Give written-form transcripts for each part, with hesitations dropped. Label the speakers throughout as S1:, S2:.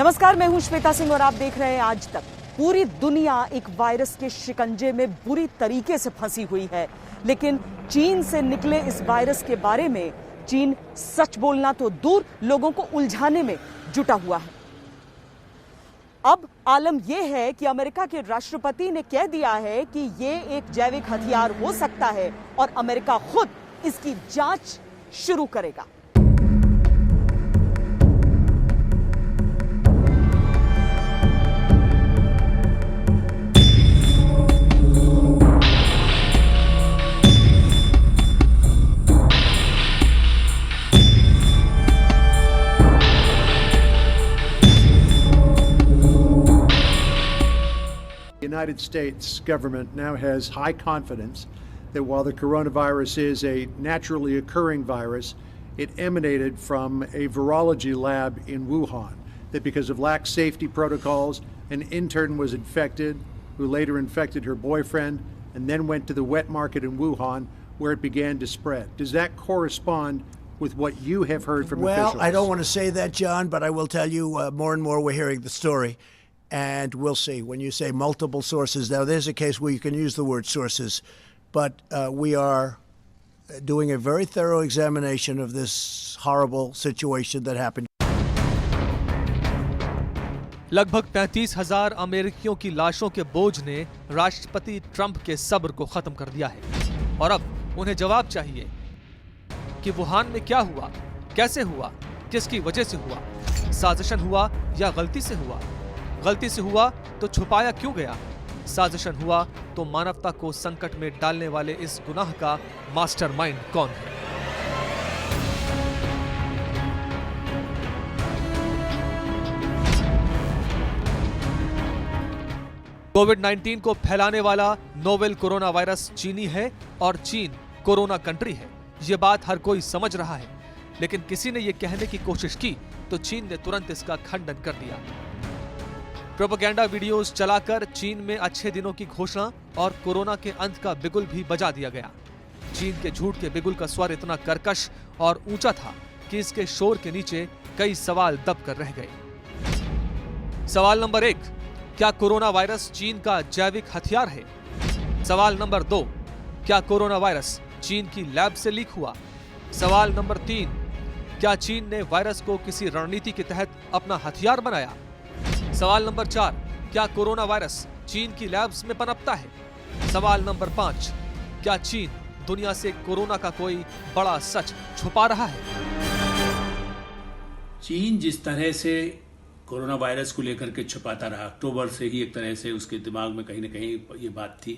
S1: नमस्कार, मैं हूं श्वेता सिंह और आप देख रहे हैं आज तक। पूरी दुनिया एक वायरस के शिकंजे में बुरी तरीके से फंसी हुई है, लेकिन चीन से निकले इस वायरस के बारे में चीन सच बोलना तो दूर, लोगों को उलझाने में जुटा हुआ है। अब आलम यह है कि अमेरिका के राष्ट्रपति ने कह दिया है कि यह एक जैविक हथियार हो सकता है और अमेरिका खुद इसकी जांच शुरू करेगा।
S2: The United States government now has high confidence that while the coronavirus is a naturally occurring virus, it emanated from a virology lab in Wuhan, that because of lax safety protocols, an intern was infected, who later infected her boyfriend, and then went to the wet market in Wuhan, where it began to spread. Does that correspond with what you have heard from officials?
S3: Well, I don't want to say that, John, but I will tell you more and more we're hearing the story. And we'll see. When you say multiple sources, now there's a case where you can use the word sources, but we are doing a very thorough examination of this horrible situation that happened.
S4: लगभग 35,000 अमेरिकियों की लाशों के बोझ ने राष्ट्रपति Trump के सब्र को खत्म कर दिया है और अब उन्हें जवाब चाहिए कि वुहान में क्या हुआ, कैसे हुआ, किसकी वजह से हुआ, साजिशन हुआ या गलती से हुआ। गलती से हुआ तो छुपाया क्यों गया, साजिशन हुआ तो मानवता को संकट में डालने वाले इस गुनाह का मास्टरमाइंड कौन है। कोविड-19 को फैलाने वाला नोवेल कोरोना वायरस चीनी है और चीन कोरोना कंट्री है। ये बात हर कोई समझ रहा है, लेकिन किसी ने ये कहने की कोशिश की तो चीन ने तुरंत इसका खंडन कर दिया। प्रोपेगेंडा वीडियोस चलाकर चीन में अच्छे दिनों की घोषणा और कोरोना के अंत का बिगुल भी बजा दिया गया। चीन के झूठ के बिगुल का स्वर इतना कर्कश और ऊंचा था कि इसके शोर के नीचे कई सवाल दब कर रह गए। सवाल नंबर 1, क्या कोरोना वायरस चीन का जैविक हथियार है? सवाल नंबर 2, क्या कोरोना वायरस चीन की लैब से लीक हुआ? सवाल नंबर 3, क्या चीन ने वायरस को किसी रणनीति के तहत अपना हथियार बनाया? सवाल नंबर 4, क्या कोरोना वायरस चीन की लैब्स में पनपता है? सवाल नंबर 5, क्या चीन दुनिया से कोरोना का कोई बड़ा सच छुपा रहा है?
S5: चीन जिस तरह से कोरोना वायरस को लेकर के छुपाता रहा, अक्टूबर से ही एक तरह से उसके दिमाग में कहीं ना कहीं ये बात थी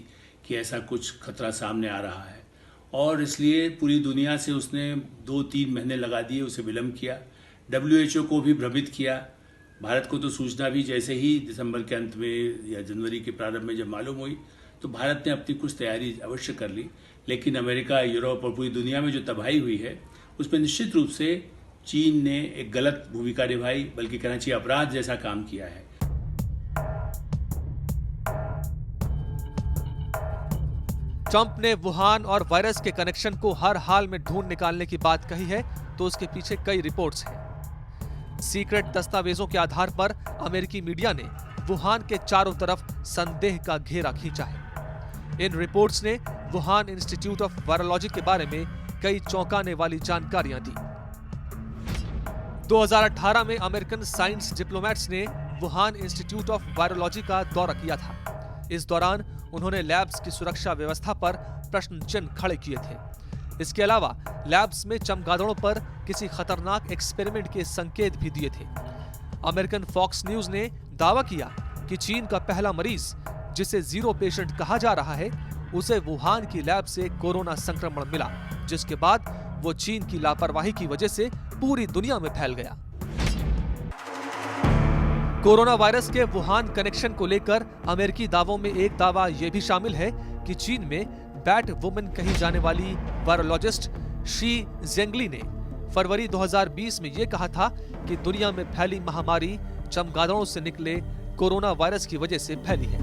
S5: कि ऐसा कुछ खतरा सामने आ रहा है और इसलिए पूरी दुनिया से उसने 2-3 महीने लगा दिए, उसे विलंब किया। WHO को भी भ्रमित किया। भारत को तो सूचना भी जैसे ही दिसंबर के अंत में या जनवरी के प्रारंभ में जब मालूम हुई तो भारत ने अपनी कुछ तैयारी अवश्य कर ली, लेकिन अमेरिका, यूरोप और पूरी दुनिया में जो तबाही हुई है उसमें निश्चित रूप से चीन ने एक गलत भूमिका निभाई, बल्कि कहना चाहिए अपराध जैसा काम किया है।
S4: ट्रंप ने वुहान और वायरस के कनेक्शन को हर हाल में ढूंढ निकालने की बात कही है तो उसके पीछे कई रिपोर्ट्स हैं। सीक्रेट दस्तावेजों के आधार पर अमेरिकी मीडिया ने वुहान के चारों तरफ संदेह का घेरा खींचा है। इन रिपोर्ट्स ने वुहान इंस्टीट्यूट ऑफ वायरोलॉजी के बारे में कई चौंकाने वाली जानकारियां दी। 2018 में अमेरिकन साइंस डिप्लोमेट्स ने वुहान इंस्टीट्यूट ऑफ वायरोलॉजी का दौरा किया था। इस दौरान उन्होंने लैब्स की सुरक्षा व्यवस्था पर प्रश्न चिन्ह खड़े किए थे। इसके अलावा लैब्स में चमगादड़ों पर किसी खतरनाक एक्सपेरिमेंट के संकेत भी दिए थे। अमेरिकन फॉक्स न्यूज ने दावा किया कि चीन का पहला मरीज, जिसे जीरो पेशेंट कहा जा रहा है, उसे वुहान की लैब से कोरोना संक्रमण मिला, जिसके बाद वो चीन की लापरवाही की वजह से पूरी दुनिया में फैल गया। कोरोना वायरस के वुहान कनेक्शन को लेकर अमेरिकी दावों में एक दावा यह भी शामिल है कि चीन में बैट वुमन कही जाने वाली वायरोलॉजिस्ट शी जेंगली ने फरवरी 2020 में यह कहा था कि दुनिया में फैली महामारी चमगादड़ों से निकले कोरोना वायरस की वजह से फैली है।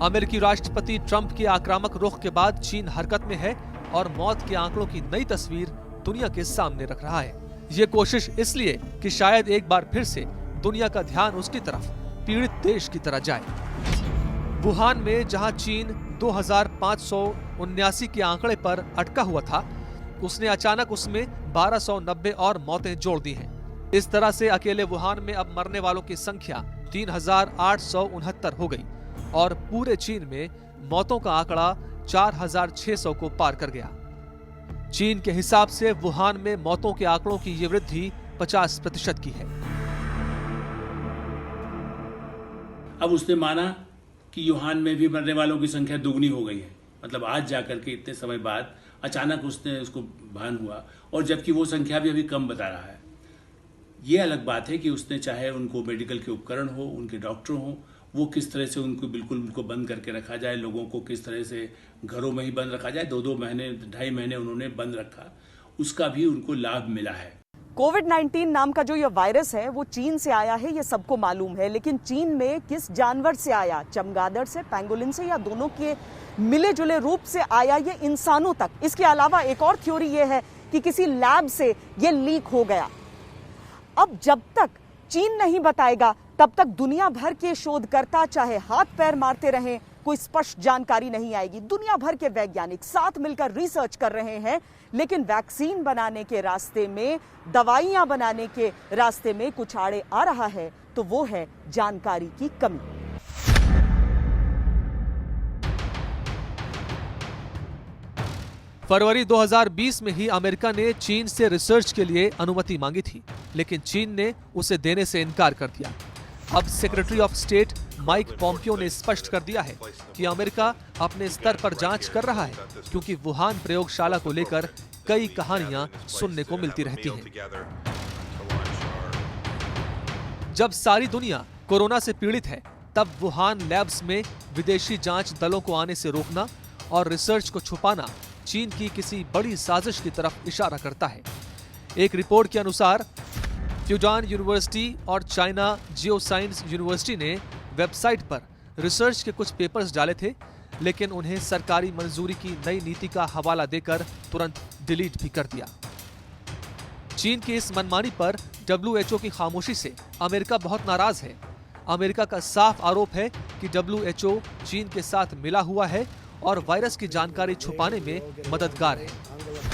S4: अमेरिकी राष्ट्रपति ट्रंप के आक्रामक रुख के बाद चीन हरकत में है और मौत के आंकड़ों की नई तस्वीर दुनिया के सामने रख रहा है। ये कोशिश इसलिए कि शायद एक बार फिर से दुनिया का ध्यान उसकी तरफ पीड़ित देश की तरह जाए। वुहान में जहां चीन 2579 के आंकड़े पर अटका हुआ था, उसने अचानक उसमें 1290 और मौतें जोड़ दी हैं। इस तरह से अकेले वुहान में अब मरने वालों की संख्या 3869 हो गई और पूरे चीन में मौतों का आंकड़ा 4600 को पार कर गया। चीन के हिसाब से वुहान में मौतों के आंकड़ों की ये वृद्धि 50% की है।
S5: अब उसने माना कि वुहान में भी मरने वालों की संख्या दुगनी हो गई है। मतलब आज जाकर के इतने समय बाद अचानक उसको भान हुआ, और जबकि वो संख्या भी अभी कम बता रहा है। ये अलग बात है कि उसने चाहे उनको मेडिकल के उपकरण हो, उनके डॉक्टर हो, वो किस तरह से उनको बंद करके रखा जाए, लोगों को किस तरह से घरों में ही बंद रखा जाए। 2-2 महीने 2.5 महीने उन्होंने बंद रखा, उसका भी उनको लाभ मिला है।
S1: कोविड-19 नाम का जो ये वायरस है वो चीन से आया है, ये सबको मालूम है। लेकिन चीन में किस जानवर से आया, चमगादड़ से, पेंगोलिन से, या दोनों के मिले जुले रूप से आया ये इंसानों तक? इसके अलावा एक और थ्योरी ये है कि किसी लैब से ये लीक हो गया। अब जब तक चीन नहीं बताएगा तब तक दुनिया भर के शोधकर्ता चाहे हाथ पैर मारते रहें, कोई स्पष्ट जानकारी नहीं आएगी। दुनिया भर के वैज्ञानिक साथ मिलकर रिसर्च कर रहे हैं, लेकिन वैक्सीन बनाने के रास्ते में, दवाइयां बनाने के रास्ते में कुछ आड़े आ रहा है, तो वो है जानकारी की कमी।
S4: फरवरी 2020 में ही अमेरिका ने चीन से रिसर्च के लिए अनुमति मांगी थी, लेकिन चीन ने उसे देने से इनकार कर दिया। अब secretary of state Mike Pompeo ने स्पष्ट कर दिया है कि अमेरिका अपने स्तर पर जांच कर रहा है, क्योंकि वुहान प्रयोगशाला को लेकर कई कहानियां सुनने को मिलती रहती हैं। जब सारी दुनिया कोरोना से पीड़ित है, तब वुहान लैब्स में विदेशी जांच दलों को आने से रोकना और रिसर्च को छुपाना चीन की किसी बड़ी साजिश की तरफ इशारा करता है। एक रिपोर्ट के अनुसार फ्यूजान यूनिवर्सिटी और चाइना जियोसाइंस यूनिवर्सिटी ने वेबसाइट पर रिसर्च के कुछ पेपर्स डाले थे, लेकिन उन्हें सरकारी मंजूरी की नई नीति का हवाला देकर तुरंत डिलीट भी कर दिया। चीन की इस मनमानी पर WHO की खामोशी से अमेरिका बहुत नाराज है। अमेरिका का साफ आरोप है कि WHO चीन के साथ मिला हुआ है और वायरस की जानकारी छुपाने में मददगार है।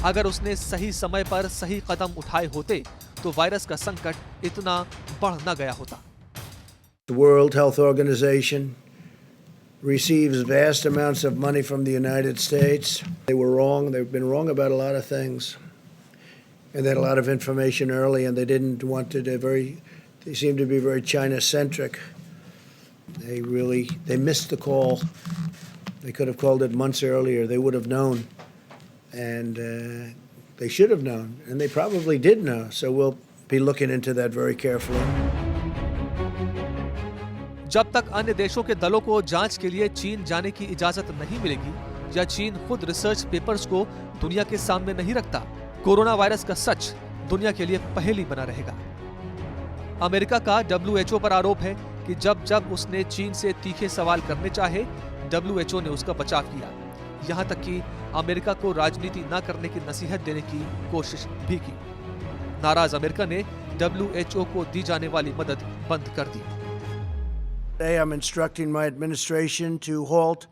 S4: अगर उसने सही समय पर सही कदम उठाए होते तो वायरस का संकट इतना बढ़ न गया होता।
S3: The World Health Organization receives vast amounts of money from the United States. They were wrong. They've been wrong about a lot of things. And they had a lot of information early, and they didn't want it they seemed to be very China-centric. They missed the call. They could have called it months earlier. They would have known. And they should have known. And they probably did know. So we'll be looking into that very carefully.
S4: जब तक अन्य देशों के दलों को जांच के लिए चीन जाने की इजाजत नहीं मिलेगी या चीन खुद रिसर्च पेपर्स को दुनिया के सामने नहीं रखता, कोरोना वायरस का सच दुनिया के लिए पहेली बना रहेगा। अमेरिका का WHO पर आरोप है कि जब जब उसने चीन से तीखे सवाल करने चाहे, WHO ने उसका बचाव किया। यहाँ तक कि अमेरिका को राजनीति न करने की नसीहत देने की कोशिश भी की। नाराज अमेरिका ने WHO को दी जाने वाली मदद बंद कर दी।
S3: Today I'm instructing my administration to halt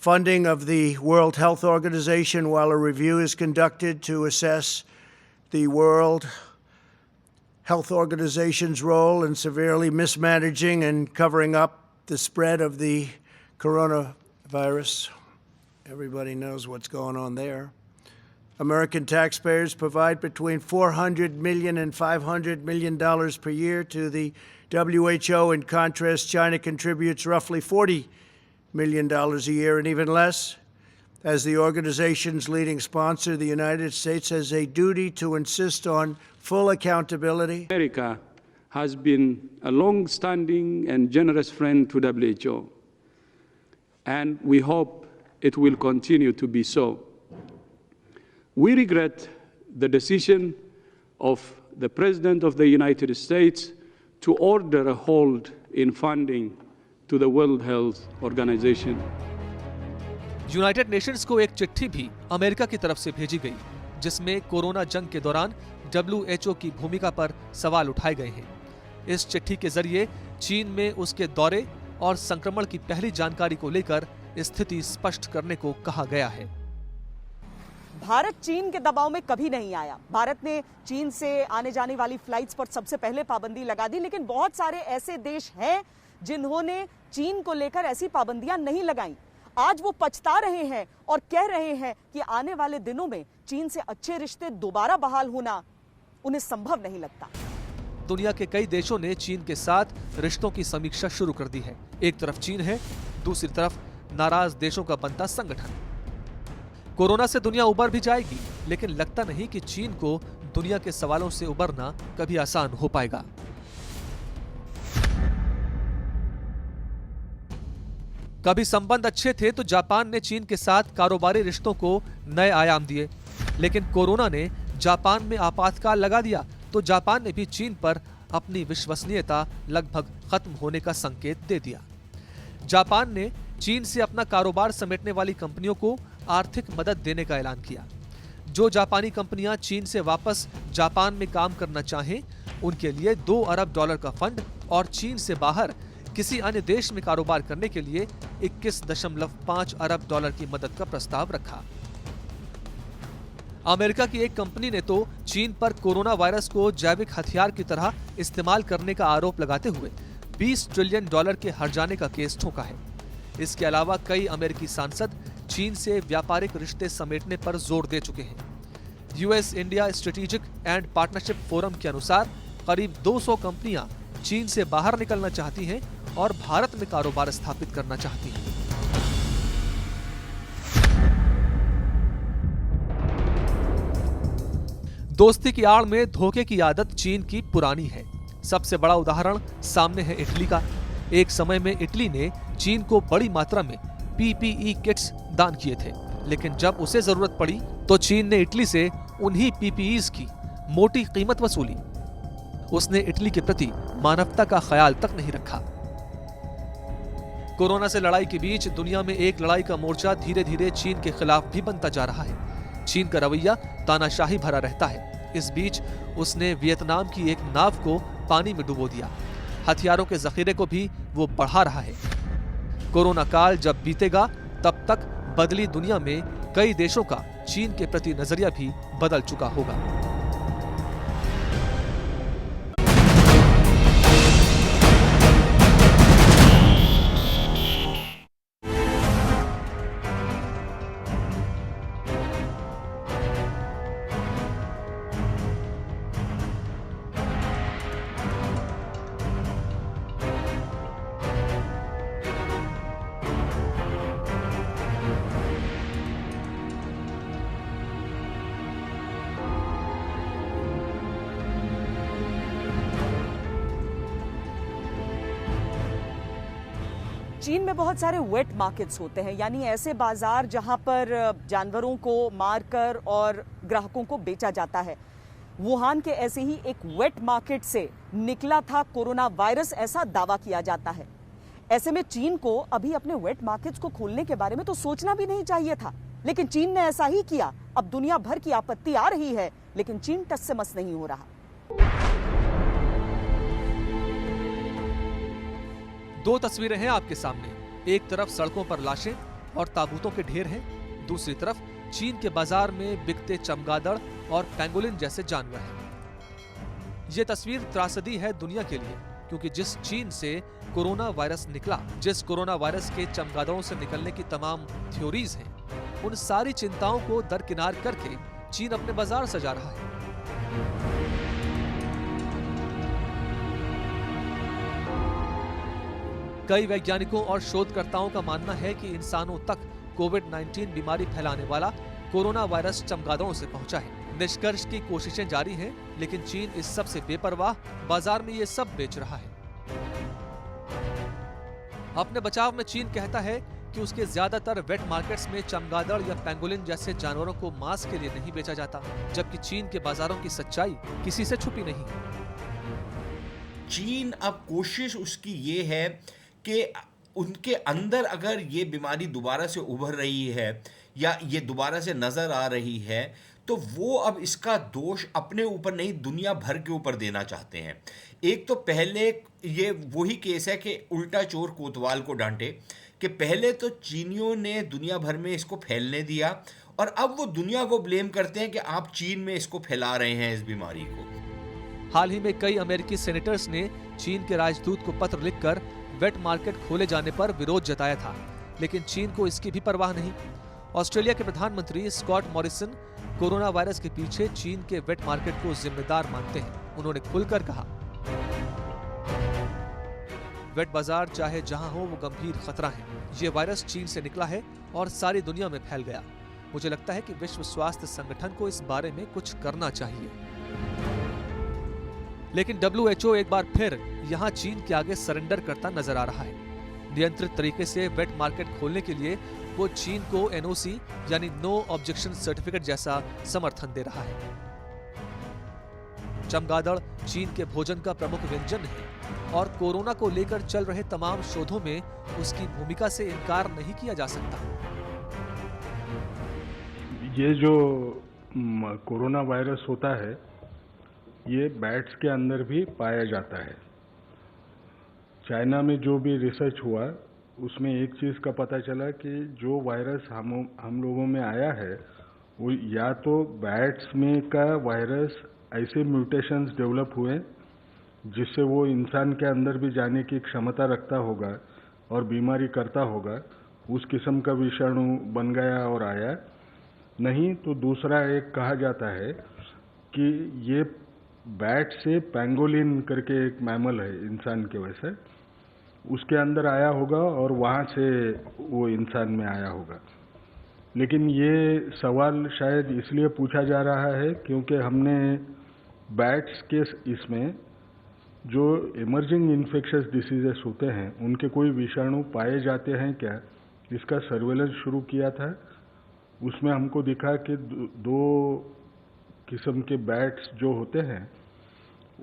S3: funding of the World Health Organization while a review is conducted to assess the World Health Organization's role in severely mismanaging and covering up the spread of the coronavirus. Everybody knows what's going on there. American taxpayers provide between $400 million and $500 million per year to the WHO. In contrast, China contributes roughly $40 million a year, and even less. As the organization's leading sponsor, the United States has a duty to insist on full accountability.
S6: America has been a long-standing and generous friend to WHO, and we hope it will continue to be so. We regret the decision of the President of the United States to order a hold in funding to the World Health Organization.
S4: United Nations को एक चिट्ठी भी America की तरफ से भेजी गई, जिसमें कोरोना जंग के दौरान WHO की भूमिका पर सवाल उठाए गए हैं। इस चिट्ठी के जरिए चीन में उसके दौरे और संक्रमण की पहली जानकारी को लेकर स्थिति स्पष्ट करने को कहा गया है।
S1: भारत चीन के दबाव में कभी नहीं आया। भारत ने चीन से आने जाने वाली फ्लाइट्स पर सबसे पहले पाबंदी लगा दी, लेकिन बहुत सारे ऐसे देश हैं जिन्होंने चीन को लेकर ऐसी पाबंदियां नहीं लगाई। आज वो पछता रहे हैं और कह रहे हैं कि आने वाले दिनों में चीन से अच्छे रिश्ते दोबारा बहाल होना उन्हें संभव नहीं लगता।
S4: दुनिया के कई देशों ने चीन के साथ रिश्तों की समीक्षा शुरू कर दी है। एक तरफ चीन है, दूसरी तरफ नाराज देशों का बनता संगठन। कोरोना से दुनिया उबर भी जाएगी, लेकिन लगता नहीं कि चीन को दुनिया के सवालों से उबरना कभी आसान हो पाएगा। कभी संबंध अच्छे थे तो जापान ने चीन के साथ कारोबारी रिश्तों को नए आयाम दिए, लेकिन कोरोना ने जापान में आपातकाल लगा दिया तो जापान ने भी चीन पर अपनी विश्वसनीयता लगभग खत्म होने का संकेत दे दिया। जापान ने चीन से अपना कारोबार समेटने वाली कंपनियों को आर्थिक मदद देने का ऐलान किया। जो जापानी कंपनियां चीन से वापस जापान में काम करना चाहें, उनके लिए $2 अरब का फंड और चीन से बाहर किसी अन्य देश में कारोबार करने के लिए $21.5 अरब की मदद का प्रस्ताव रखा। अमेरिका की एक कंपनी ने तो चीन पर कोरोना वायरस को जैविक हथियार की तरह इस्तेमाल करने का आरोप लगाते हुए $20 ट्रिलियन के हर्जाने का केस ठोका है। इसके अलावा कई अमेरिकी सांसद चीन से व्यापारिक रिश्ते समेटने पर जोर दे चुके हैं। US India strategic and partnership forum के अनुसार करीब 200 कंपनियां चीन से बाहर निकलना चाहती हैं और भारत में कारोबार स्थापित करना चाहती हैं। दोस्ती की आड़ में धोखे की आदत चीन की पुरानी है। सबसे बड़ा उदाहरण सामने है इटली का। एक समय में इटली ने चीन को बड़ी मात्रा में PPE किट्स दान किए थे, लेकिन जब उसे जरूरत पड़ी तो चीन ने इटली से उन्हीं PPEs की मोटी कीमत वसूली। उसने इटली के प्रति मानवता का ख्याल तक नहीं रखा। कोरोना से लड़ाई के बीच दुनिया में एक लड़ाई का मोर्चा धीरे धीरे चीन के खिलाफ भी बनता जा रहा है। चीन का रवैया तानाशाही भरा रहता है। इस बीच उसने वियतनाम की एक नाव को पानी में डुबो दिया। हथियारों के जखीरे को भी वो बढ़ा रहा है। कोरोना काल जब बीतेगा तब तक बदली दुनिया में कई देशों का चीन के प्रति नजरिया भी बदल चुका होगा।
S1: चीन में बहुत सारे वेट मार्केट्स होते हैं, यानी ऐसे बाजार जहां पर जानवरों को मारकर और ग्राहकों को बेचा जाता है। वुहान के ऐसे ही एक वेट मार्केट से निकला था कोरोना वायरस, ऐसा दावा किया जाता है। ऐसे में चीन को अभी अपने वेट मार्केट्स को खोलने के बारे में तो सोचना भी नहीं चाहिए था, लेकिन चीन ने ऐसा ही किया। अब दुनिया भर की आपत्ति आ रही है, लेकिन चीन टस से मस नहीं हो रहा।
S4: दो तस्वीरें हैं आपके सामने। एक तरफ सड़कों पर लाशें और ताबूतों के ढेर हैं, दूसरी तरफ चीन के बाजार में बिकते चमगादड़ और पेंगोलिन जैसे जानवर हैं। ये तस्वीर त्रासदी है दुनिया के लिए, क्योंकि जिस चीन से कोरोना वायरस निकला, जिस कोरोना वायरस के चमगादड़ों से निकलने की तमाम थ्योरीज हैं, उन सारी चिंताओं को दरकिनार करके चीन अपने बाजार सजा रहा है। कई वैज्ञानिकों और शोधकर्ताओं का मानना है कि इंसानों तक कोविड-19 बीमारी फैलाने वाला कोरोना वायरस चमगादड़ों से पहुंचा है। निष्कर्ष की कोशिशें जारी हैं, लेकिन चीन इस सब से बेपरवाह बाजार में ये सब बेच रहा है। अपने बचाव में चीन कहता है कि उसके ज्यादातर वेट मार्केट्स में चमगादड़ या पेंगोलिन जैसे जानवरों को मांस के लिए नहीं बेचा जाता, जबकि चीन के बाजारों की सच्चाई किसी से छुपी नहीं।
S7: चीन अब कोशिश उसकी ये है कि उनके अंदर अगर ये बीमारी दोबारा से उभर रही है या ये दोबारा से नजर आ रही है, तो वो अब इसका दोष अपने ऊपर नहीं दुनिया भर के ऊपर देना चाहते हैं। एक तो पहले ये वही केस है कि उल्टा चोर कोतवाल को डांटे, कि पहले तो चीनियों ने दुनिया भर में इसको फैलने दिया और अब वो दुनिया को ब्लेम करते हैं कि आप चीन में इसको फैला रहे हैं इस बीमारी को।
S4: हाल ही में कई अमेरिकी सेनेटर्स ने चीन के राजदूत को पत्र लिखकर वेट मार्केट खोले जाने पर विरोध जताया था, लेकिन चीन को इसकी भी परवाह नहीं। ऑस्ट्रेलिया के प्रधानमंत्री स्कॉट मॉरिसन कोरोना वायरस के पीछे चीन के वेट मार्केट को जिम्मेदार मानते हैं। उन्होंने खुलकर कहा, वेट बाजार चाहे जहां हो वो गंभीर खतरा है। ये वायरस चीन से निकला है और सारी दुनिया में फैल गया। मुझे लगता है कि विश्व स्वास्थ्य संगठन को इस बारे में कुछ करना चाहिए। लेकिन WHO एक बार फिर यहां चीन के आगे सरेंडर करता नजर आ रहा है। नियंत्रित तरीके से वेट मार्केट खोलने के लिए वो चीन को NOC यानी नो ऑब्जेक्शन सर्टिफिकेट जैसा समर्थन दे रहा है। चमगादड़ चीन के भोजन का प्रमुख व्यंजन है और कोरोना को लेकर चल रहे तमाम शोधों में उसकी भूमिका से इनकार नहीं किया जा सकता।
S8: ये जो कोरोना वायरस होता है ये बैट्स के अंदर भी पाया जाता है। चाइना में जो भी रिसर्च हुआ उसमें एक चीज़ का पता चला कि जो वायरस हम लोगों में आया है वो या तो बैट्स में का वायरस ऐसे म्यूटेशंस डेवलप हुए जिससे वो इंसान के अंदर भी जाने की क्षमता रखता होगा और बीमारी करता होगा, उस किस्म का विषाणु बन गया और आया। नहीं तो दूसरा एक कहा जाता है कि ये बैट से पैंगोलिन करके एक मैमल है इंसान के वैसे, उसके अंदर आया होगा और वहाँ से वो इंसान में आया होगा। लेकिन ये सवाल शायद इसलिए पूछा जा रहा है क्योंकि हमने बैट्स के इसमें जो इमर्जिंग इन्फेक्शियस डिसीजेस होते हैं उनके कोई विषाणु पाए जाते हैं क्या, इसका सर्वेलेंस शुरू किया था। उसमें हमको दिखा कि दो किस्म के बैट्स जो होते हैं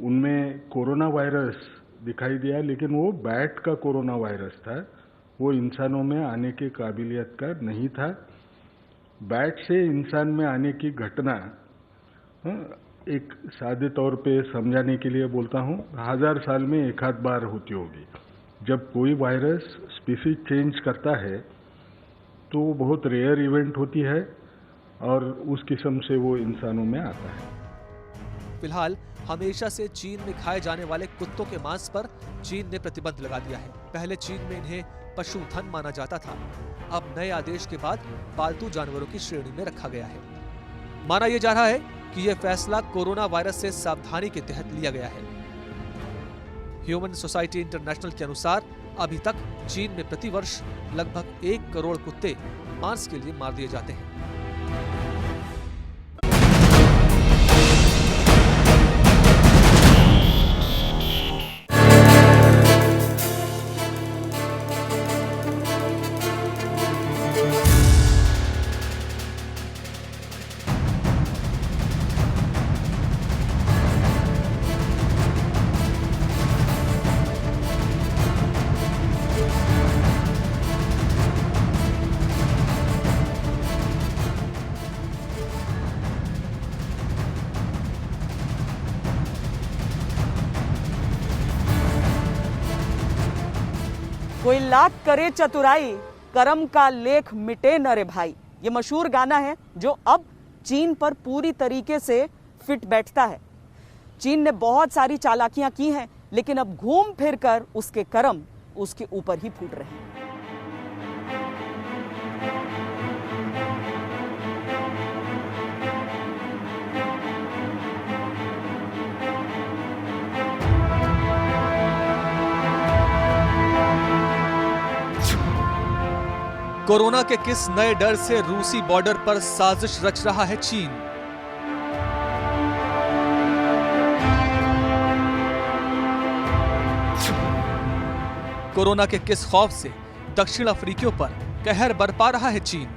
S8: उनमें कोरोना वायरस दिखाई दिया, लेकिन वो बैट का कोरोना वायरस था, वो इंसानों में आने की काबिलियत का नहीं था। बैट से इंसान में आने की घटना एक सादे तौर पे समझाने के लिए बोलता हूँ, 1000 साल में एक आध बार होती होगी। जब कोई वायरस स्पीसीज चेंज करता है तो वो बहुत रेयर इवेंट होती है और उस किस्म से वो इंसानों में आता है।
S4: फिलहाल हमेशा से चीन में खाए जाने वाले कुत्तों के मांस पर चीन ने प्रतिबंध लगा दिया है। पहले चीन में इन्हें पशुधन माना जाता था, अब नए आदेश के बाद पालतू जानवरों की श्रेणी में रखा गया है। माना यह जा रहा है कि यह फैसला कोरोना वायरस से सावधानी के तहत लिया गया है। ह्यूमन सोसाइटी इंटरनेशनल के अनुसार अभी तक चीन में प्रतिवर्ष लगभग 1 करोड़ कुत्ते मांस के लिए मार दिए जाते हैं।
S1: कोई लाख करे चतुराई, करम का लेख मिटे न रे भाई। ये मशहूर गाना है जो अब चीन पर पूरी तरीके से फिट बैठता है। चीन ने बहुत सारी चालाकियां की हैं, लेकिन अब घूम फिर कर उसके करम उसके ऊपर ही फूट रहे हैं।
S4: कोरोना के किस नए डर से रूसी बॉर्डर पर साजिश रच रहा है चीन? कोरोना के किस खौफ से दक्षिण अफ्रीकियों पर कहर बरपा रहा है चीन?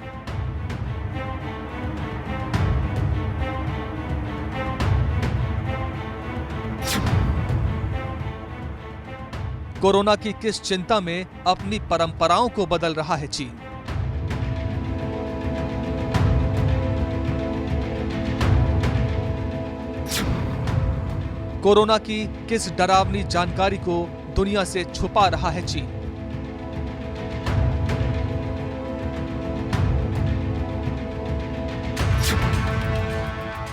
S4: कोरोना की किस चिंता में अपनी परंपराओं को बदल रहा है चीन? कोरोना की किस डरावनी जानकारी को दुनिया से छुपा रहा है चीन?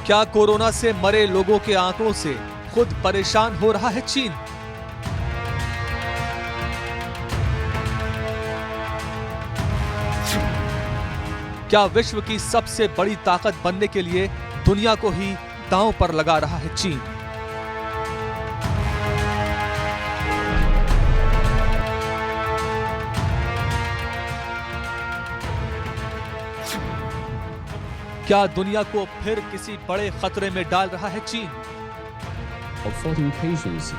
S4: क्या कोरोना से मरे लोगों के आंकड़ों से खुद परेशान हो रहा है चीन? क्या विश्व की सबसे बड़ी ताकत बनने के लिए दुनिया को ही दांव पर लगा रहा है चीन? क्या दुनिया को फिर किसी बड़े खतरे में डाल रहा है चीन?
S9: Of 14 patients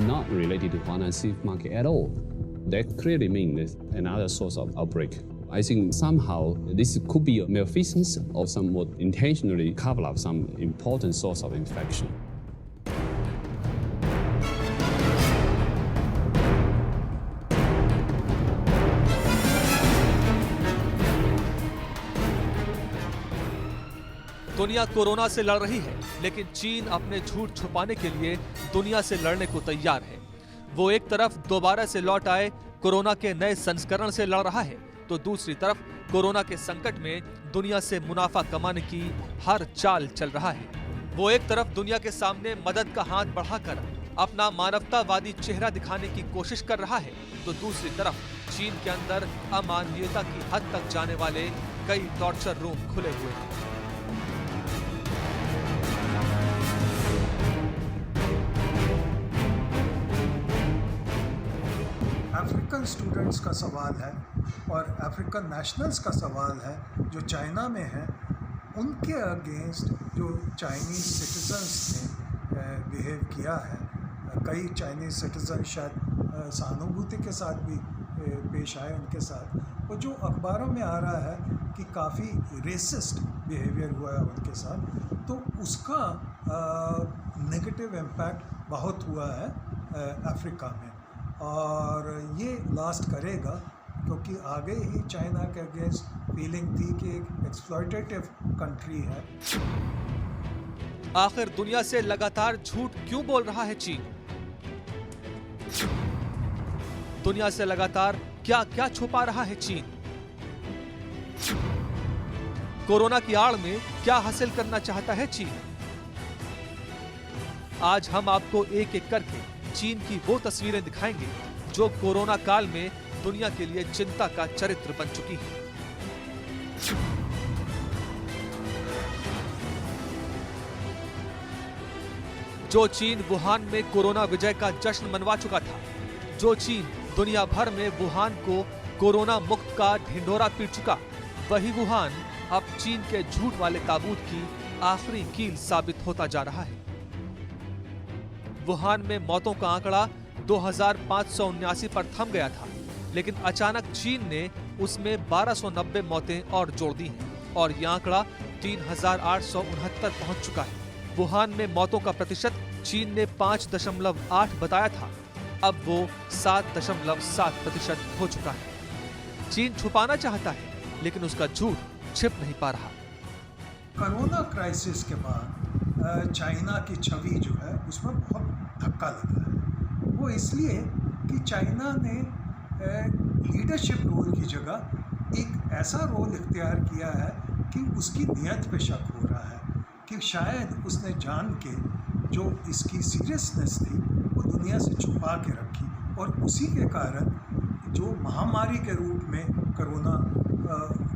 S9: not related to Huanan Seed Market at all, that clearly means another source of outbreak. I think somehow this could be a malfeasance or somewhat intentionally cover up some important source of infection.
S4: दुनिया corona से लड़ रही है, लेकिन चीन अपने झूठ छुपाने के लिए दुनिया से लड़ने को तैयार है। वो एक तरफ दोबारा से लौट आए कोरोना के नए संस्करण से लड़ रहा है, तो दूसरी तरफ कोरोना के संकट में दुनिया से मुनाफा कमाने की हर चाल चल रहा है। वो एक तरफ दुनिया के सामने मदद का हाथ बढ़ाकर अपना मानवतावादी चेहरा दिखाने की कोशिश कर रहा है, तो दूसरी तरफ चीन के अंदर अमानवीयता की हद तक जाने वाले कई टॉर्चर रूम खुले हुए हैं।
S10: अफ्रीकन स्टूडेंट्स का सवाल है और अफ्रीकन नेशनल्स का सवाल है जो चाइना में हैं, उनके अगेंस्ट जो चाइनीज़ सिटीजन्स ने बिहेव किया है। कई चाइनीज़ सिटीजन शायद सहानुभूति के साथ भी पेश आए उनके साथ, और जो अखबारों में आ रहा है कि काफ़ी रेसिस्ट बिहेवियर हुआ है उनके साथ, तो उसका नेगेटिव इम्पैक्ट बहुत हुआ है अफ्रीका में, और ये लास्ट करेगा क्योंकि आगे ही चाइना के अगेंस्ट फीलिंग थी कि एक एक्सप्लॉयटेटिव कंट्री है।
S4: आखिर दुनिया से लगातार झूठ क्यों बोल रहा है चीन? दुनिया से लगातार क्या क्या छुपा रहा है चीन? कोरोना की आड़ में क्या हासिल करना चाहता है चीन? आज हम आपको एक एक करके चीन की वो तस्वीरें दिखाएंगे जो कोरोना काल में दुनिया के लिए चिंता का चरित्र बन चुकी है। जो चीन वुहान में कोरोना विजय का जश्न मनवा चुका था, जो चीन दुनिया भर में वुहान को कोरोना मुक्त का ढिंढोरा पीट चुका, वही वुहान अब चीन के झूठ वाले ताबूत की आखिरी कील साबित होता जा रहा है। वुहान में मौतों का आंकड़ा 2579 पर थम गया था, लेकिन अचानक चीन ने उसमें 1290 मौतें और जोड़ दी हैं और यह आंकड़ा 3869 पहुंच चुका है। वुहान में मौतों का प्रतिशत चीन ने 5.8 बताया था, अब वो 7.7% हो चुका है। चीन छुपाना चाहता है, लेकिन उसका झूठ छिप नहीं पा रहा।
S10: कोरोना क्राइसिस के बाद चाइना की छवि जो है उसमें बहुत धक्का लगा है। वो इसलिए कि चाइना ने लीडरशिप रोल की जगह एक ऐसा रोल इख्तियार किया है कि उसकी नियत पे शक हो रहा है कि शायद उसने जान के जो इसकी सीरियसनेस थी वो दुनिया से छुपा के रखी, और उसी के कारण जो महामारी के रूप में कोरोना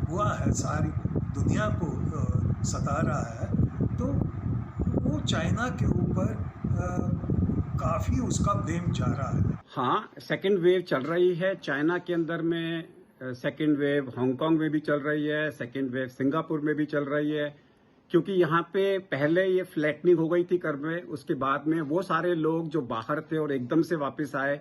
S10: हुआ है, सारी दुनिया को सता रहा है, तो वो चाइना के ऊपर काफ़ी उसका ब्लेम जा रहा है।
S11: हाँ, सेकेंड वेव चल रही है चाइना के अंदर में, सेकेंड वेव हांगकांग में भी चल रही है, सेकेंड वेव सिंगापुर में भी चल रही है, क्योंकि यहाँ पे पहले ये फ्लैटनिंग हो गई थी कर्व में, उसके बाद में वो सारे लोग जो बाहर थे और एकदम से वापस आए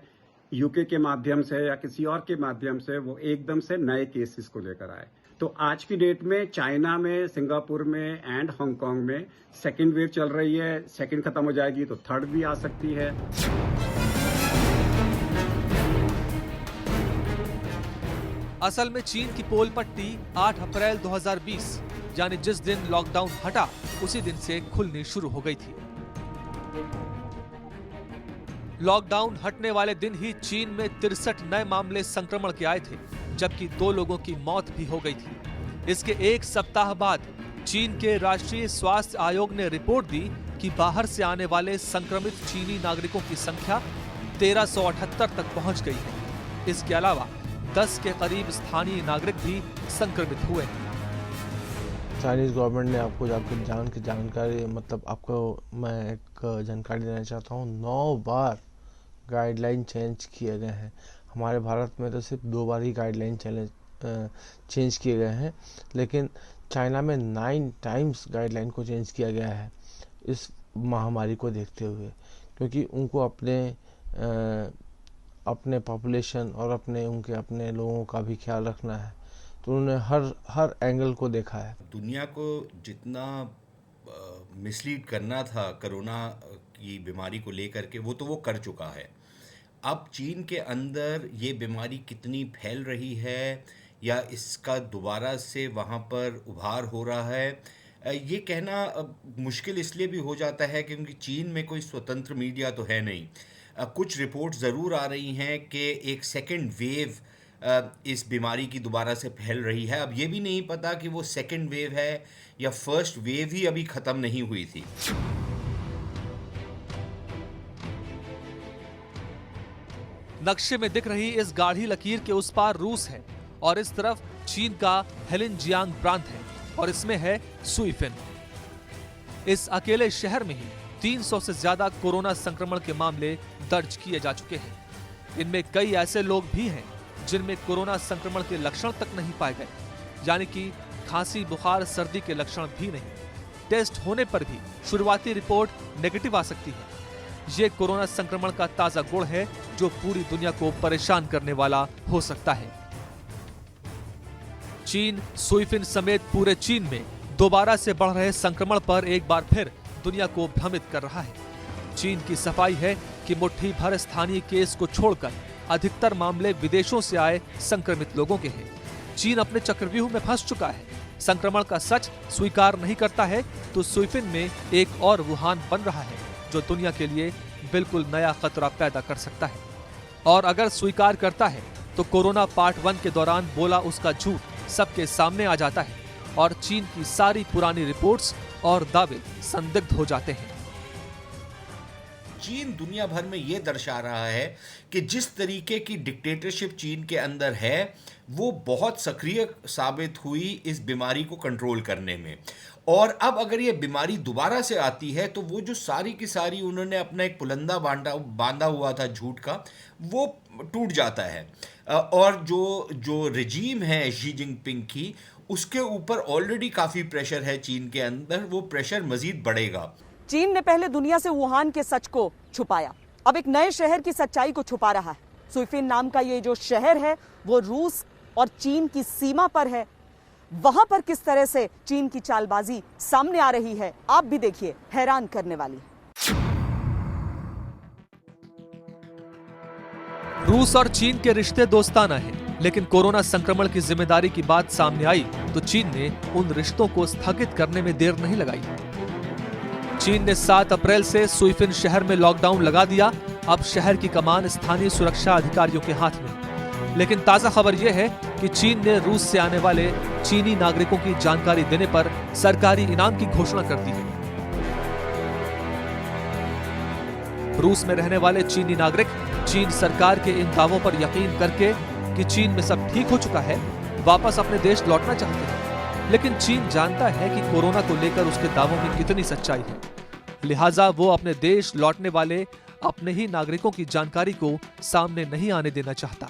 S11: यूके के माध्यम से या किसी और के माध्यम से, वो एकदम से नए केसेस को लेकर आए। तो आज की डेट में चाइना में, सिंगापुर में एंड हांगकांग में सेकेंड वेव चल रही है। सेकेंड खत्म हो जाएगी तो थर्ड भी आ सकती है।
S4: असल में चीन की पोल पट्टी 8 अप्रैल 2020 यानी जिस दिन लॉकडाउन हटा उसी दिन से खुलनी शुरू हो गई थी। लॉकडाउन हटने वाले दिन ही चीन में 63 नए मामले संक्रमण के आए थे, जबकि 2 लोगों की मौत भी हो गई थी। इसके एक सप्ताह बाद चीन के राष्ट्रीय स्वास्थ्य आयोग ने रिपोर्ट दी कि बाहर से आने वाले संक्रमित चीनी नागरिकों की संख्या 1378 तक पहुंच गई है। इसके अलावा 10 के करीब स्थानीय नागरिक भी संक्रमित हुए हैं।
S12: चाइनीज गवर्नमेंट ने आपको जानकारी मतलब आपको मैं एक जानकारी देना चाहता हूँ, 9 बार गाइडलाइन चेंज किए गए हैं। हमारे भारत में तो सिर्फ 2 बार ही गाइडलाइन चेंज किए गए हैं, लेकिन चाइना में 9 टाइम्स गाइडलाइन को चेंज किया गया है इस महामारी को देखते हुए, क्योंकि उनको अपने पॉपुलेशन और अपने लोगों का भी ख्याल रखना है, तो उन्होंने हर एंगल को देखा है।
S7: दुनिया को जितना मिसलीड करना था कोरोना की बीमारी को लेकर के वो कर चुका है। अब चीन के अंदर ये बीमारी कितनी फैल रही है या इसका दोबारा से वहाँ पर उभार हो रहा है, ये कहना मुश्किल इसलिए भी हो जाता है क्योंकि चीन में कोई स्वतंत्र मीडिया तो है नहीं। कुछ रिपोर्ट ज़रूर आ रही हैं कि एक सेकेंड वेव इस बीमारी की दोबारा से फैल रही है। अब ये भी नहीं पता कि वो सेकेंड वेव है या फर्स्ट वेव ही अभी ख़त्म नहीं हुई थी।
S4: नक्शे में दिख रही इस गाढ़ी लकीर के उस पार रूस है और इस तरफ चीन का हेलिनजियांग प्रांत है और इसमें है सुईफिन। इस अकेले शहर में ही 300 से ज्यादा कोरोना संक्रमण के मामले दर्ज किए जा चुके हैं। इनमें कई ऐसे लोग भी हैं जिनमें कोरोना संक्रमण के लक्षण तक नहीं पाए गए, यानी कि खांसी, बुखार, सर्दी के लक्षण भी नहीं। टेस्ट होने पर भी शुरुआती रिपोर्ट नेगेटिव आ सकती है। ये कोरोना संक्रमण का ताजा गुण है जो पूरी दुनिया को परेशान करने वाला हो सकता है। चीन सुईफिन समेत पूरे चीन में दोबारा से बढ़ रहे संक्रमण पर एक बार फिर दुनिया को भ्रमित कर रहा है। चीन की सफाई है कि मुट्ठी भर स्थानीय केस को छोड़कर अधिकतर मामले विदेशों से आए संक्रमित लोगों के हैं। चीन अपने चक्रव्यूह में फंस चुका है, संक्रमण का सच स्वीकार नहीं करता है, तो सुईफिन में एक और वुहान बन रहा है जो दुनिया के लिए बिल्कुल नया खतरा पैदा कर सकता है। और अगर स्वीकार करता है तो कोरोना पार्ट 1 के दौरान बोला उसका झूठ सबके सामने आ जाता है और चीन की सारी पुरानी रिपोर्ट्स और दावे संदिग्ध हो जाते हैं।
S7: चीन दुनिया भर में ये दर्शा रहा है कि जिस तरीके की डिक्टेटरशिप चीन के अंदर है वो बहुत सक्रिय साबित हुई इस बीमारी को कंट्रोल करने में। और अब अगर ये बीमारी दोबारा से आती है तो वो जो सारी की सारी उन्होंने अपना एक पुलंदा बांधा हुआ था झूठ का, वो टूट जाता है। और जो रजीम है शी जिनपिंग की, उसके ऊपर ऑलरेडी काफ़ी प्रेशर है चीन के अंदर, वो प्रेशर मजीद बढ़ेगा।
S1: चीन ने पहले दुनिया से वुहान के सच को छुपाया, अब एक नए शहर की सच्चाई को छुपा रहा है। सुईफिन नाम का ये जो शहर है वो रूस और चीन की सीमा पर है। वहां पर किस तरह से चीन की चालबाजी सामने आ रही है, आप भी देखिए, हैरान करने वाली है।
S4: रूस और चीन के रिश्ते दोस्ताना हैं, लेकिन कोरोना संक्रमण की जिम्मेदारी की बात सामने आई तो चीन ने उन रिश्तों को स्थगित करने में देर नहीं लगाई। चीन ने 7 अप्रैल से सुईफिन शहर में लॉकडाउन लगा दिया। अब शहर की कमान स्थानीय सुरक्षा अधिकारियों के हाथ में। लेकिन ताजा खबर यह है कि चीन ने रूस से आने वाले चीनी नागरिकों की जानकारी देने पर सरकारी इनाम की घोषणा कर दी है। रूस में रहने वाले चीनी नागरिक चीन सरकार के इन दावों पर यकीन करके कि चीन में सब ठीक हो चुका है, वापस अपने देश लौटना चाहते हैं। लेकिन चीन जानता है कि कोरोना को लेकर उसके दावों में कितनी सच्चाई है, लिहाजा वो अपने देश लौटने वाले अपने ही नागरिकों की जानकारी को सामने नहीं आने देना चाहता,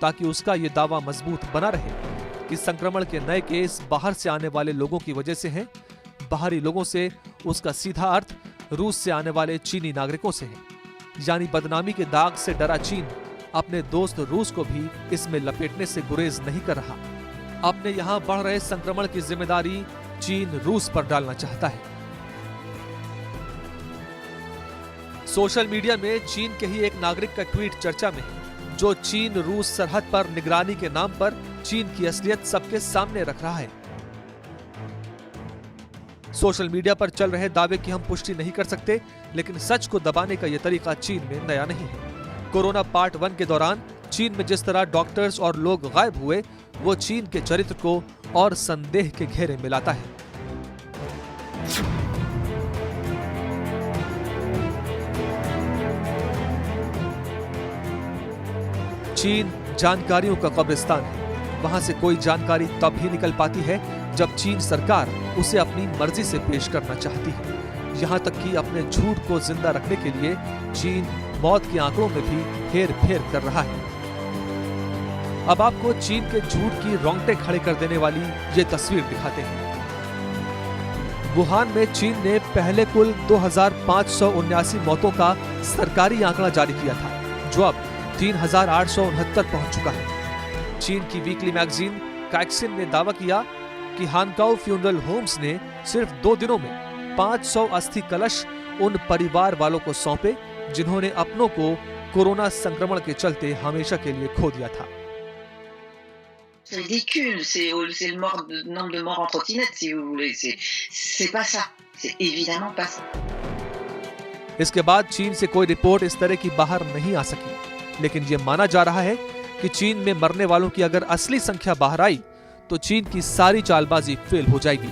S4: ताकि उसका ये दावा मजबूत बना रहे कि संक्रमण के नए केस बाहर से आने वाले लोगों की वजह से हैं। बाहरी लोगों से उसका सीधा अर्थ रूस से आने वाले चीनी नागरिकों से है। यानी बदनामी के दाग से डरा चीन अपने दोस्त रूस को भी इसमें लपेटने से गुरेज नहीं कर रहा। अपने यहां बढ़ रहे संक्रमण की जिम्मेदारी चीन रूस पर डालना चाहता है। सोशल मीडिया में चीन के ही एक नागरिक का ट्वीट चर्चा में है, जो चीन रूस सरहद पर निगरानी के नाम पर चीन की असलियत सबके सामने रख रहा है। सोशल मीडिया पर चल रहे दावे की हम पुष्टि नहीं कर सकते, लेकिन सच को दबाने का यह तरीका चीन में नया नहीं है। कोरोना पार्ट 1 के दौरान चीन में जिस तरह डॉक्टर्स और लोग गायब हुए, वो चीन के चरित्र को और संदेह के घेरे में लाता है। चीन जानकारियों का कब्रिस्तान है। वहां से कोई जानकारी तब ही निकल पाती है जब चीन सरकार उसे अपनी मर्जी से पेश करना चाहती है। यहाँ तक कि अपने झूठ को जिंदा रखने के लिए चीन मौत के आंकड़ों में भी हेर फेर कर रहा है। अब आपको चीन के झूठ की रोंगटे खड़े कर देने वाली ये तस्वीर दिखाते हैं। वुहान में चीन ने पहले कुल 2579 मौतों का सरकारी आंकड़ा जारी किया था, जो अब 3869 पहुंच चुका है। चीन की वीकली मैगजीन कैक्सिन ने दावा किया कि हानकाओ फ्यूनरल होम्स ने सिर्फ 2 दिनों में 500 अस्थि कलश उन परिवार वालों को सौंपे जिन्होंने अपनों को कोरोना संक्रमण के चलते हमेशा के लिए खो दिया था।
S13: C'est ridicule, c'est le nombre de morts en trottinette, si vous voulez. C'est pas ça. C'est évidemment pas ça.
S4: इसके बाद चीन से कोई रिपोर्ट इस तरह की बाहर नहीं आ सकी, लेकिन ये माना जा रहा है कि चीन में मरने वालों की अगर असली संख्या बाहर आई तो चीन की सारी चालबाजी फेल हो जाएगी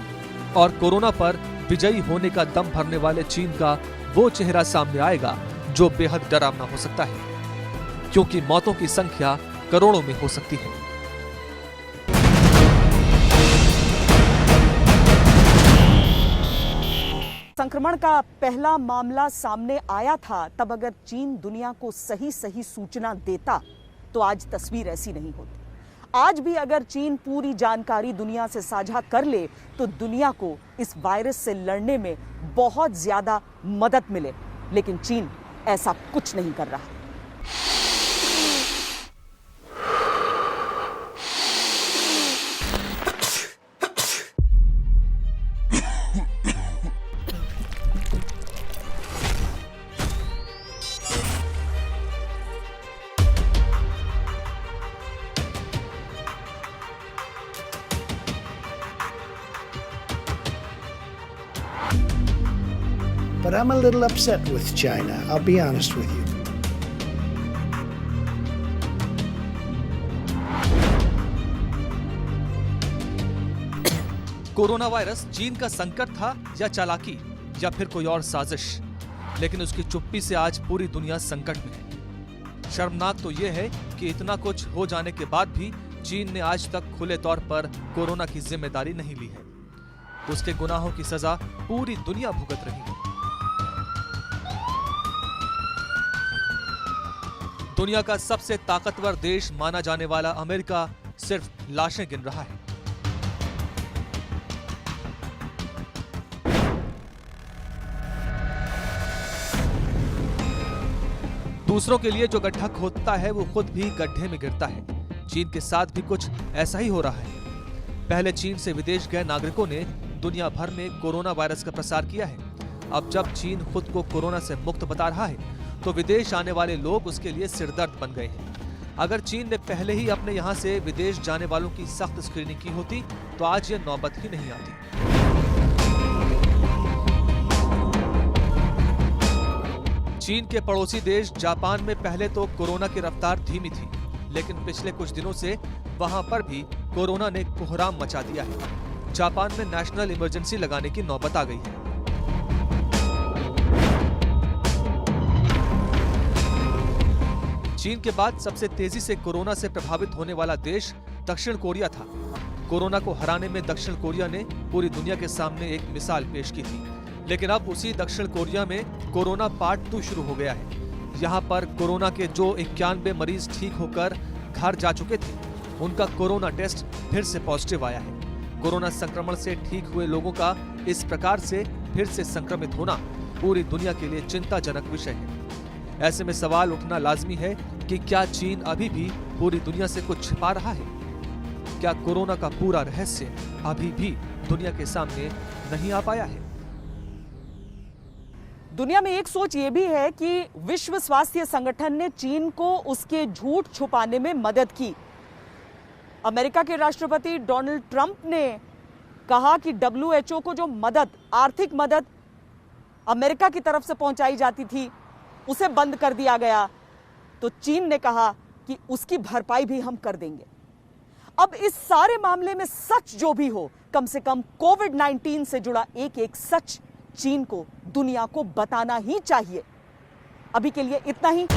S4: और कोरोना पर विजयी होने का दम भरने वाले चीन का वो चेहरा सामने आएगा जो बेहद डरावना हो सकता है, क्योंकि मौतों की संख्या करोड़ों में हो सकती है।
S1: संक्रमण का पहला मामला सामने आया था, तब अगर चीन दुनिया को सही सूचना देता तो आज तस्वीर ऐसी नहीं होती। आज भी अगर चीन पूरी जानकारी दुनिया से साझा कर ले तो दुनिया को इस वायरस से लड़ने में बहुत ज्यादा मदद मिले, लेकिन चीन ऐसा कुछ नहीं कर रहा।
S3: But I'm a little upset with China, I'll be honest with you.
S4: Corona virus चीन का संकट था या चालाकी या फिर कोई और साजिश, लेकिन उसकी चुप्पी से आज पूरी दुनिया संकट में है। शर्मनाक तो यह है कि इतना कुछ हो जाने के बाद भी चीन ने आज तक खुले तौर पर कोरोना की जिम्मेदारी नहीं ली है। उसके गुनाहों की सजा पूरी दुनिया भुगत रही है। दुनिया का सबसे ताकतवर देश माना जाने वाला अमेरिका सिर्फ लाशें गिन रहा है। दूसरों के लिए जो गड्ढा खोदता है वो खुद भी गड्ढे में गिरता है। चीन के साथ भी कुछ ऐसा ही हो रहा है। पहले चीन से विदेश गए नागरिकों ने दुनिया भर में कोरोना वायरस का प्रसार किया है। अब जब चीन खुद को कोरोना से मुक्त बता रहा है तो विदेश आने वाले लोग उसके लिए सिरदर्द बन गए हैं। अगर चीन ने पहले ही अपने यहाँ से विदेश जाने वालों की सख्त स्क्रीनिंग की होती तो आज ये नौबत ही नहीं आती। चीन के पड़ोसी देश जापान में पहले तो कोरोना की रफ्तार धीमी थी, लेकिन पिछले कुछ दिनों से वहां पर भी कोरोना ने कोहराम मचा दिया है। जापान में नेशनल इमरजेंसी लगाने की नौबत आ गई है। चीन के बाद सबसे तेजी से कोरोना से प्रभावित होने वाला देश दक्षिण कोरिया था। कोरोना को हराने में दक्षिण कोरिया ने पूरी दुनिया के सामने एक मिसाल पेश की थी, लेकिन अब उसी दक्षिण कोरिया में कोरोना पार्ट 2 शुरू हो गया है। यहाँ पर कोरोना के जो 91 मरीज ठीक होकर घर जा चुके थे, उनका कोरोना टेस्ट फिर से पॉजिटिव आया है। कोरोना संक्रमण से ठीक हुए लोगों का इस प्रकार से फिर से संक्रमित होना पूरी दुनिया के लिए चिंताजनक विषय है। ऐसे में सवाल उठना लाजमी है कि क्या चीन अभी भी पूरी दुनिया से कुछ छिपा रहा है? क्या कोरोना का पूरा रहस्य अभी भी दुनिया के सामने नहीं आ पाया है?
S1: दुनिया में एक सोच ये भी है कि विश्व स्वास्थ्य संगठन ने चीन को उसके झूठ छुपाने में मदद की। अमेरिका के राष्ट्रपति डोनाल्ड ट्रंप ने कहा कि WHO को जो मदद, आर्थिक मदद अमेरिका की तरफ से पहुंचाई जाती थी, उसे बंद कर दिया गया, तो चीन ने कहा कि उसकी भरपाई भी हम कर देंगे। अब इस सारे मामले में सच जो भी हो, कम से कम कोविड-19 से जुड़ा एक सच चीन को, दुनिया को बताना ही चाहिए। अभी के लिए इतना ही।